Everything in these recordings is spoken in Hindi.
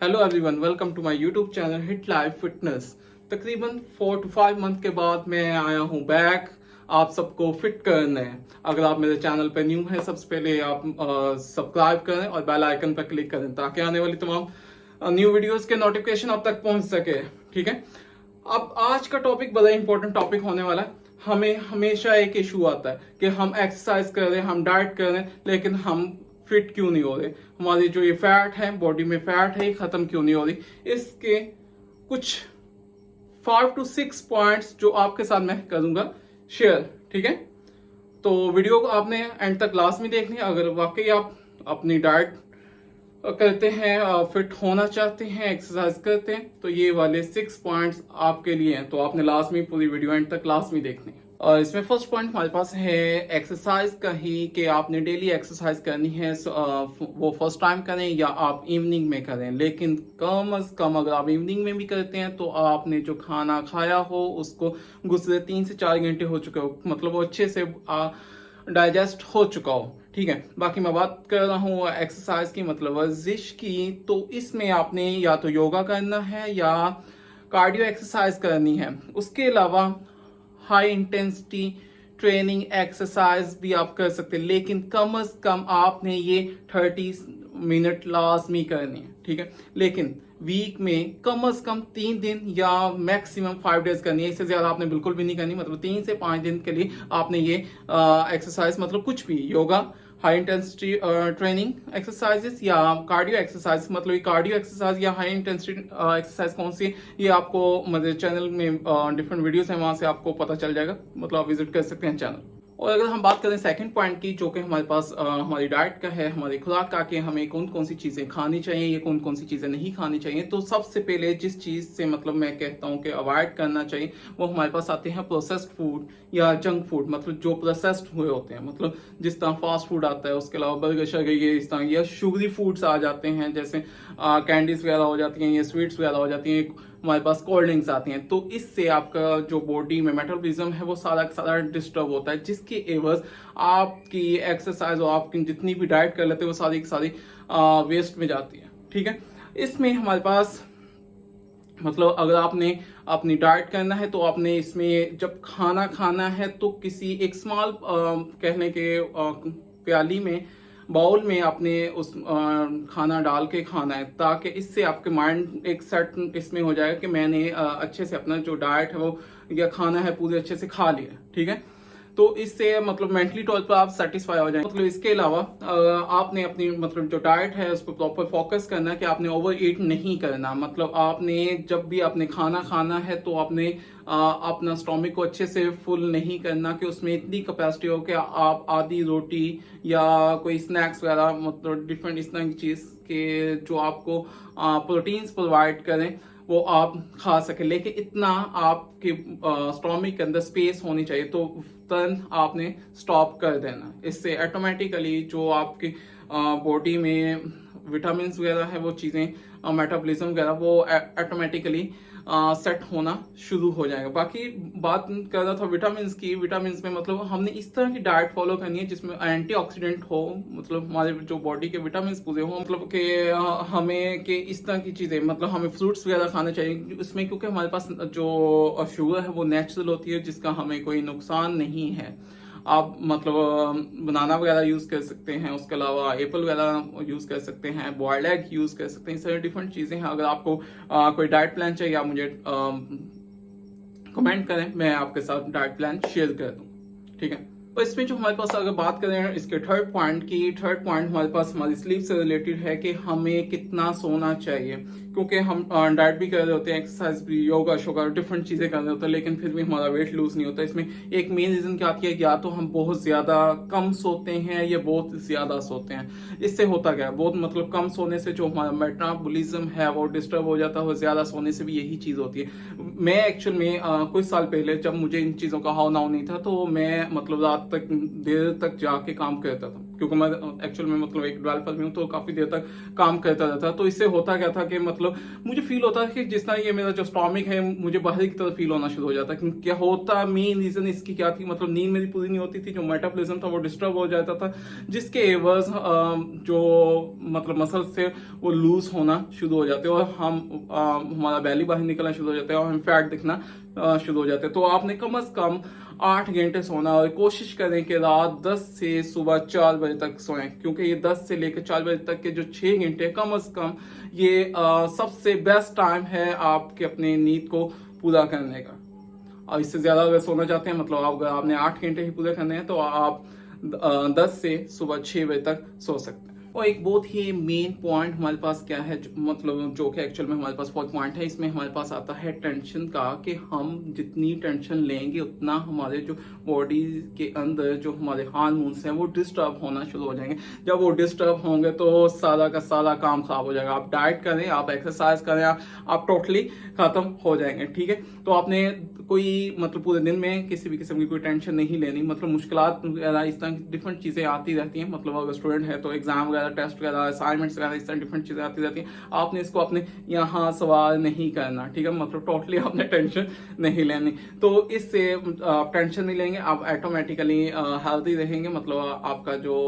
Hello everyone, welcome to my YouTube channel hit life fitness. तकरीबन 4 to 5 मंथ के बाद मैं आया हूँ बैक आप सबको फिट करने। अगर आप मेरे चैनल पर न्यू हैं, सबसे पहले आप सब्सक्राइब करें और बेल आइकन पर क्लिक करें ताकि आने वाली तमाम न्यू वीडियोस के नोटिफिकेशन आप तक पहुंच सके। ठीक है, अब आज का टॉपिक बड़ा इंपॉर्टेंट टॉपिक होने वाला है। हमें हमेशा एक इशू आता है कि हम एक्सरसाइज कर रहे हैं, हम डाइट कर रहे हैं, लेकिन हम फिट क्यों नहीं हो रहे। हमारी जो ये फैट है, बॉडी में फैट है, ये खत्म क्यों नहीं हो रही। इसके कुछ 5 to 6 पॉइंट्स जो आपके साथ मैं करूंगा शेयर। ठीक है, तो वीडियो को आपने एंड तक लास्ट में देखनी है। अगर वाकई आप अपनी डाइट करते हैं, फिट होना चाहते हैं, एक्सरसाइज करते हैं, तो ये वाले 6 पॉइंट्स आपके लिए हैं। तो आपने लास्ट में पूरी वीडियो एंड तक लास्ट में देखनी है। और इसमें फर्स्ट पॉइंट हमारे पास है एक्सरसाइज का ही, कि आपने डेली एक्सरसाइज करनी है। वो फर्स्ट टाइम करें या आप इवनिंग में करें, लेकिन कम अज कम अगर आप इवनिंग में भी करते हैं तो आपने जो खाना खाया हो उसको गुजरे 3 से 4 घंटे हो चुके हो, मतलब वो अच्छे से डाइजेस्ट हो चुका हो। ठीक है, बाकी मैं बात कर रहा हूँ एक्सरसाइज की, मतलब वर्जिश की। तो इसमें आपने या तो योगा करना है या कार्डियो एक्सरसाइज करनी है। उसके अलावा हाई इंटेंसिटी ट्रेनिंग एक्सरसाइज भी आप कर सकते हैं, लेकिन कम से कम आपने ये 30 मिनट लाजमी करनी है। ठीक है, लेकिन वीक में कम से कम 3 दिन या मैक्सिमम 5 डेज करनी है। इससे ज्यादा आपने बिल्कुल भी नहीं करनी। मतलब 3 से 5 दिन के लिए आपने ये एक्सरसाइज, मतलब कुछ भी yoga, high intensity training exercises या कार्डियो एक्सरसाइज, मतलब ये कार्डियो एक्सरसाइज या हाई इंटेंसिटी एक्सरसाइज कौन सी, ये आपको मेरे चैनल में डिफरेंट वीडियोस हैं, वहां से आपको पता चल जाएगा। मतलब आप विजिट कर सकते हैं चैनल। और अगर हम बात करें सेकंड पॉइंट की, जो कि हमारे पास हमारी डाइट का है, हमारी खुराक का, कि हमें कौन कौन सी चीजें खानी चाहिए या कौन कौन सी चीजें नहीं खानी चाहिए। तो सबसे पहले जिस चीज से मतलब मैं कहता हूँ कि अवॉइड करना चाहिए, वो हमारे पास आते हैं प्रोसेस्ड फूड या जंक फूड, मतलब जो प्रोसेस्ड हुए होते हैं। मतलब जिस तरह फास्ट फूड आता है, उसके अलावा बर्गर शर्गर, ये इस तरह या शुगरी फूड्स आ जाते हैं, जैसे कैंडीज वगैरह हो जाती हैं या स्वीट्स वगैरह हो जाती हैं, हमारे पास कोल्ड ड्रिंक्स आती हैं। तो इससे आपका जो बॉडी में मेटाबॉलिज्म है वो सारा का सारा डिस्टर्ब होता है, जिसके एवज आपकी एक्सरसाइज और आपकी जितनी भी डाइट कर लेते हैं वो सारी की सारी वेस्ट में जाती है। ठीक है, इसमें हमारे पास मतलब अगर आपने अपनी डाइट करना है तो आपने इसमें जब खाना खाना है तो किसी एक स्मॉल कहने के प्याली में, बाउल में आपने उस खाना डाल के खाना है, ताकि इससे आपके माइंड एक सेट इसमें हो जाएगा कि मैंने अच्छे से अपना जो डाइट है वो या खाना है पूरे अच्छे से खा लिया। ठीक है, तो इससे मतलब मेंटली तौर पर आप सेटिस्फाई हो जाएंगे। मतलब इसके अलावा आपने अपनी मतलब जो डाइट है उस पर प्रॉपर फोकस करना है कि आपने ओवर ईट नहीं करना। मतलब आपने जब भी आपने खाना खाना है तो आपने अपना स्टोमिक को अच्छे से फुल नहीं करना कि उसमें इतनी कैपेसिटी हो कि आप आधी रोटी या कोई स्नैक्स वगैरह, मतलब डिफरेंट इस तरह की चीज के जो आपको प्रोटीन्स प्रोवाइड करें वो आप खा सके, लेकिन इतना आपके स्टोमिक के अंदर स्पेस होनी चाहिए। तो तुरंत आपने स्टॉप कर देना। इससे ऑटोमेटिकली जो आपकी बॉडी में विटामिन वगैरह है, वो चीज़ें मेटाबॉलिज्म वगैरह वो ऑटोमेटिकली सेट होना शुरू हो जाएगा। बाकी बात कर रहा था विटामिन की। विटामिन में मतलब हमने इस तरह की डाइट फॉलो करनी है जिसमें एंटीऑक्सीडेंट हो, मतलब हमारे जो बॉडी के विटामिन पूरे हो, मतलब कि हमें कि इस तरह की चीजें, मतलब हमें फ्रूट्स वगैरह खाने चाहिए इसमें, क्योंकि हमारे पास जो शुगर है वो नेचुरल होती है, जिसका हमें कोई नुकसान नहीं है। आप मतलब बनाना वगैरह यूज कर सकते हैं, उसके अलावा एप्पल वगैरह यूज कर सकते हैं, बॉइल्ड एग यूज कर सकते हैं। इस तरह डिफरेंट चीजें हैं। अगर आपको कोई डाइट प्लान चाहिए आप मुझे कमेंट करें, मैं आपके साथ डाइट प्लान शेयर कर दूं। ठीक है, तो इसमें जो हमारे पास अगर बात करें इसके थर्ड पॉइंट की, थर्ड पॉइंट हमारे पास हमारी स्लीप से रिलेटेड है कि हमें कितना सोना चाहिए। क्योंकि हम डाइट भी कर रहे होते हैं, एक्सरसाइज भी, योगा शोगा डिफरेंट चीजें कर रहे होते हैं, लेकिन फिर भी हमारा वेट लूज नहीं होता। इसमें एक मेन रीजन क्या आती है, या तो हम बहुत ज्यादा कम सोते हैं या बहुत ज्यादा सोते हैं। इससे होता क्या है, बहुत मतलब कम सोने से जो हमारा मेटाबॉलिज्म है वो डिस्टर्ब हो जाता है, और ज्यादा सोने से भी यही चीज होती है। मैं एक्चुअल में कुछ साल पहले जब मुझे इन चीजों का हाव नाव नहीं था, तो मैं मतलब रात रात तक देर तक जाके काम करता था, क्योंकि मैं एक्चुअल में मतलब एक डेवलपर भी हूँ, तो काफी देर तक काम करता रहता। तो इससे होता क्या था कि मतलब मुझे फील होता है कि जिस तरह ये मेरा जो स्टॉमिक है मुझे बाहर की तरफ फील होना शुरू हो जाता है। क्या होता, मेन रीजन इसकी क्या थी, मतलब नींद मेरी पूरी नहीं होती थी, जो मेटाबॉलिज्म था वो डिस्टर्ब हो जाता था, जिसके एवज जो मतलब मसल्स थे वो लूज होना शुरू हो जाते और हमारा बैली बाहर निकलना शुरू हो जाता है और हम फैट दिखना शुरू हो जाते हैं। तो आपने कम से कम 8 घंटे सोना और कोशिश करें कि रात 10 से सुबह 4 बजे तक सोएं, क्योंकि ये 10 से लेकर 4 बजे तक के जो 6 घंटे कम से कम ये सबसे बेस्ट टाइम है आपके अपने नींद को पूरा करने का। और इससे ज्यादा अगर सोना चाहते हैं, मतलब अगर आपने 8 घंटे ही पूरे करने हैं, तो आप 10 से सुबह 6 बजे तक सो सकते हैं। और एक बहुत ही मेन पॉइंट हमारे पास क्या है, मतलब जो कि एक्चुअल में हमारे पास फोर्थ पॉइंट है, इसमें हमारे पास आता है टेंशन का, कि हम जितनी टेंशन लेंगे उतना हमारे जो बॉडी के अंदर जो हमारे हार्मोन्स हैं वो डिस्टर्ब होना शुरू हो जाएंगे। जब वो डिस्टर्ब होंगे तो सारा का सारा काम खराब हो जाएगा। आप डाइट करें, आप एक्सरसाइज करें, आप टोटली खत्म हो जाएंगे। ठीक है, तो आपने कोई मतलब पूरे दिन में किसी भी किस्म की कोई टेंशन नहीं लेनी। मतलब मुश्किलात वगैरह इस तरह की डिफरेंट चीजें आती रहती हैं, मतलब अगर स्टूडेंट है तो एग्जाम वगैरह, टेस्ट वगैरह, असाइनमेंट्स वगैरह, इस तरह डिफरेंट चीजें आती रहती हैं। आपने इसको अपने यहाँ सवाल नहीं करना। ठीक है, मतलब टोटली आपने टेंशन नहीं लेनी। तो इससे आप टेंशन नहीं लेंगे, आप ऑटोमेटिकली हेल्थी रहेंगे, मतलब आपका जो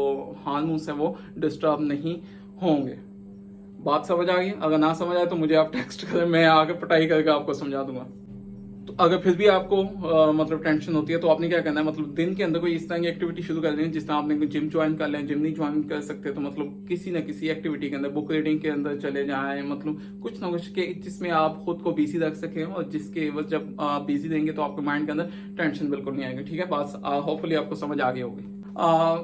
हार्मोन्स है वो डिस्टर्ब नहीं होंगे। बात समझ आ गई? अगर ना समझ आए तो मुझे आप टेक्स्ट करें, मैं आगे पढ़ाई करके आपको समझा दूंगा। तो अगर फिर भी आपको मतलब टेंशन होती है तो आपने क्या करना है, मतलब दिन के अंदर कोई इस तरह की एक्टिविटी शुरू कर लेनी, जिस तरह आपने जिम ज्वाइन कर लें। जिम नहीं ज्वाइन कर सकते तो मतलब किसी ना किसी एक्टिविटी के अंदर, बुक रीडिंग के अंदर चले जाएं, मतलब कुछ ना कुछ के जिसमें आप खुद को बिजी रख सकें, और जिसके जब आप बिजी रहेंगे तो आपके माइंड के अंदर टेंशन बिल्कुल नहीं आएगी। ठीक है, बस होपफुली आपको समझ आ गई होगी।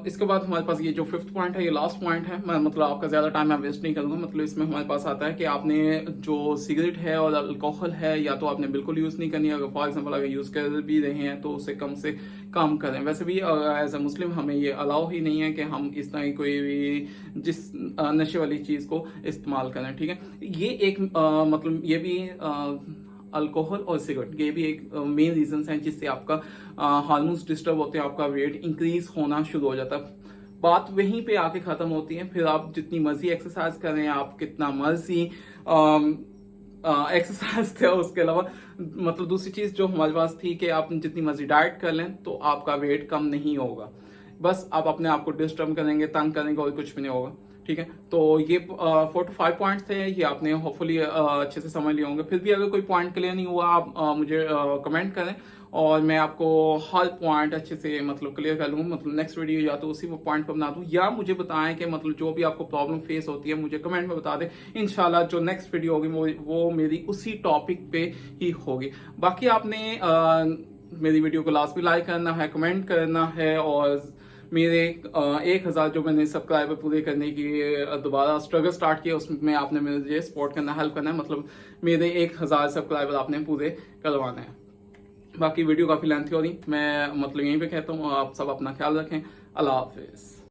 इसके बाद हमारे पास ये जो फिफ्थ पॉइंट है, ये लास्ट पॉइंट है। मैं मतलब आपका ज्यादा टाइम मैं वेस्ट नहीं करूंगा। मतलब इसमें हमारे पास आता है कि आपने जो सिगरेट है और अल्कोहल है, या तो आपने बिल्कुल यूज नहीं करनी। अगर फॉर एग्जांपल अगर यूज कर भी रहे हैं तो उसे कम से कम करें। वैसे भी एज ए मुस्लिम हमें ये अलाउ ही नहीं है कि हम इस तरह की कोई भी जिस नशे वाली चीज को इस्तेमाल करें। ठीक है, ये एक मतलब ये भी अल्कोहल और सिगरेट, ये भी एक मेन रीजन है जिससे आपका हार्मोन्स डिस्टर्ब होते हैं, आपका वेट इंक्रीज होना शुरू हो जाता है। बात वहीं पे आके खत्म होती है। फिर आप जितनी मर्जी एक्सरसाइज करें, आप कितना मर्जी एक्सरसाइज थे, उसके अलावा मतलब दूसरी चीज जो हमारे पास थी कि आप जितनी मर्जी डाइट कर लें तो आपका वेट कम नहीं होगा। बस आप अपने आप को डिस्टर्ब करेंगे, तंग करेंगे, और कुछ भी नहीं होगा। ठीक है, तो ये 4 to 5 पॉइंट्स थे, ये आपने होपफुली अच्छे से समझ लिए होंगे। फिर भी अगर कोई पॉइंट क्लियर नहीं हुआ, आप मुझे कमेंट करें और मैं आपको हर पॉइंट अच्छे से मतलब क्लियर कर लूँगा। मतलब नेक्स्ट वीडियो या तो उसी पॉइंट पर बना दूँ, या मुझे बताएं कि मतलब जो भी आपको प्रॉब्लम फेस होती है मुझे कमेंट में बता दें। इंशाल्लाह जो नेक्स्ट वीडियो होगी वो मेरी उसी टॉपिक पे ही होगी। बाकी आपने मेरी वीडियो को लास्ट भी लाइक करना है, कमेंट करना है, और मेरे 1000 जो मैंने सब्सक्राइबर पूरे करने की दोबारा स्ट्रगल स्टार्ट किया, उसमें आपने मुझे सपोर्ट करना, हेल्प करना है। मतलब मेरे 1000 सब्सक्राइबर आपने पूरे करवाने हैं। बाकी वीडियो काफी लेंथी हो रही, मैं मतलब यहीं पे कहता हूँ, आप सब अपना ख्याल रखें। अल्लाह हाफिज।